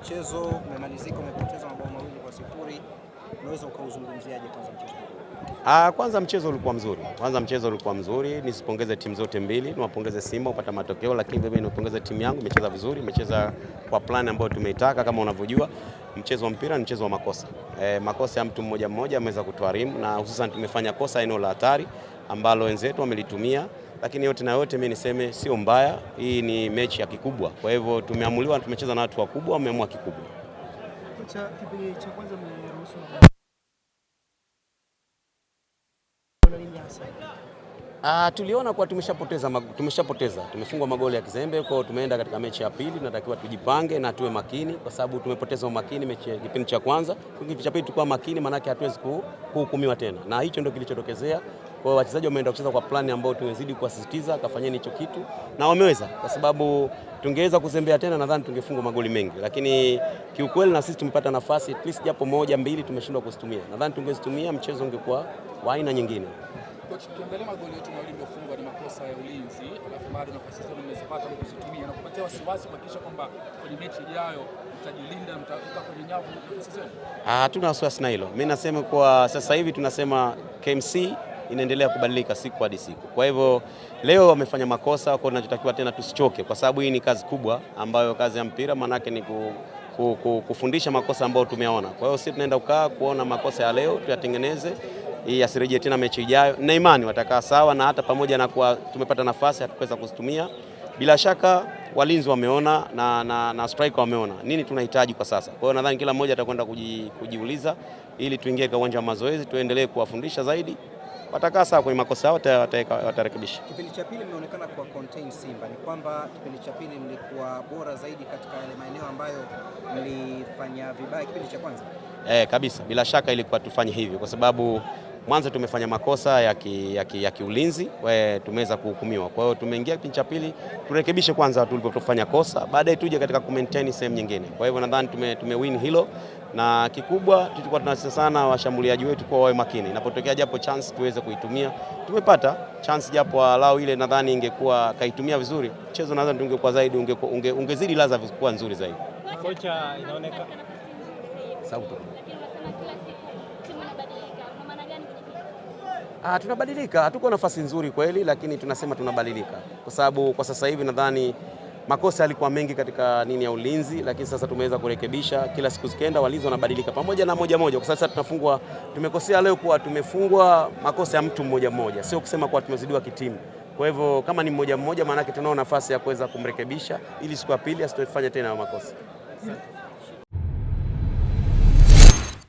Mchezo umemalizika, umepoteza mabao 2-0. Unaweza ukauzungumziaje kwanza mchezo? Kwanza mchezo ulikuwa mzuri. Nisipongeze timu zote mbili, niwapongeze Simba upata matokeo, lakini mimi nipongeze timu yangu, imecheza vizuri, imecheza kwa plan ambayo tumeitaka. Kama unavyojua mchezo wa mpira ni mchezo wa makosa. Makosa ya mtu mmoja mmoja ameweza kutuharimu, na hususan tumefanya kosa eneo la hatari ambalo wenzetu wamelitumia, lakini yote na yote mimi niseme sio mbaya. Hii ni mechi ya kikubwa, kwa hivyo tumeamuliwa, tumecheza na watu wakubwa, wameamua kikubwa. Kipindi cha kwanza mmeruhusu tuliona kwa tumeshapoteza, tumefungwa magoli ya kizembe, kwa tumeenda katika mechi ya pili, tunatakiwa tujipange na tuwe makini, kwa sababu tumepoteza umakini mechi ya kipindi cha kwanza. Kipindi cha pili tulikuwa makini, maana yake hatuwezi kuhukumiwa tena, na hicho ndio kilichotokezea. Kwa wachezaji wameenda kucheza kwa plani ambayo tumezidi kuwasisitiza kafanyeni hicho kitu, na wameweza, kwa sababu tungeweza kuzembea tena, nadhani tungefungwa magoli mengi, lakini kiukweli na sisi tumepata nafasi at least japo moja mbili tumeshindwa kuzitumia. Nadhani tungezitumia mchezo ungekuwa wa aina nyingine. Tukiangalia magoli yetu mawili yaliyofungwa ni makosa ya ulinzi, alafu bado nafasi hizo mmezipata na kuzitumia, na kupatia wasiwasi kuhakikisha kwamba kwenye mechi ijayo mtajilinda, mtatoka kwenye nyavu nafasi zenu. Hatuna wasiwasi na hilo. Mimi nasema kwa sasa hivi tunasema KMC inaendelea kubadilika siku hadi siku. Kwa hivyo leo wamefanya makosa, kwa tunachotakiwa tena tusichoke, kwa sababu hii ni kazi kubwa ambayo kazi ya mpira manake ni kufundisha makosa ambayo tumeona. Kwa hiyo sisi tunaenda kuona makosa ya leo tuyatengeneze, hii asirejee tena mechi ijayo, na imani watakaa sawa, na hata pamoja na kuwa tumepata nafasi hatukuweza kuzitumia, bila shaka walinzi wameona na striker wameona nini tunahitaji kwa sasa. Kwa hiyo nadhani kila mmoja atakwenda kujiuliza, ili tuingie kwa uwanja wa mazoezi tuendelee kuwafundisha zaidi, watakaa sawa kwenye makosa yao, watarekebisha. Kipindi cha pili mmeonekana kwa contain Simba, ni kwamba kipindi cha pili mlikuwa bora zaidi katika yale maeneo ambayo mlifanya vibaya kipindi cha kwanza? Kabisa, bila shaka ilikuwa tufanye hivyo, kwa sababu mwanzo tumefanya makosa ya kiulinzi, tumeweza kuhukumiwa. Kwa hiyo tumeingia kipindi cha pili turekebishe kwanza tulipofanya kosa, baadaye tuje katika maintain sehemu nyingine. Kwa hivyo nadhani tumewin hilo, na kikubwa tulikuwa tunasema sana washambuliaji wetu kwa wawe makini, inapotokea japo chance tuweze kuitumia. Tumepata chance japo alao ile, nadhani ingekuwa kaitumia vizuri mchezo, nadhani tungekuwa zaidi, ungezidi ladha kuwa nzuri zaidi. Kocha inaonekana sauti tunabadilika, hatuko nafasi nzuri kweli, lakini tunasema tunabadilika, kwa sababu kwa sasa hivi nadhani makosa yalikuwa mengi katika ya ulinzi, lakini sasa tumeweza kurekebisha. Kila siku zikienda walinzi wanabadilika pamoja na moja, kwa sasa tumekosea leo kuwa tumefungwa makosa ya mtu mmoja, sio kusema kuwa tumezidiwa kitimu. Kwa hivyo kama ni mmoja, maana yake tunao nafasi ya kuweza kumrekebisha ili siku ya pili asitofanye tena makosa.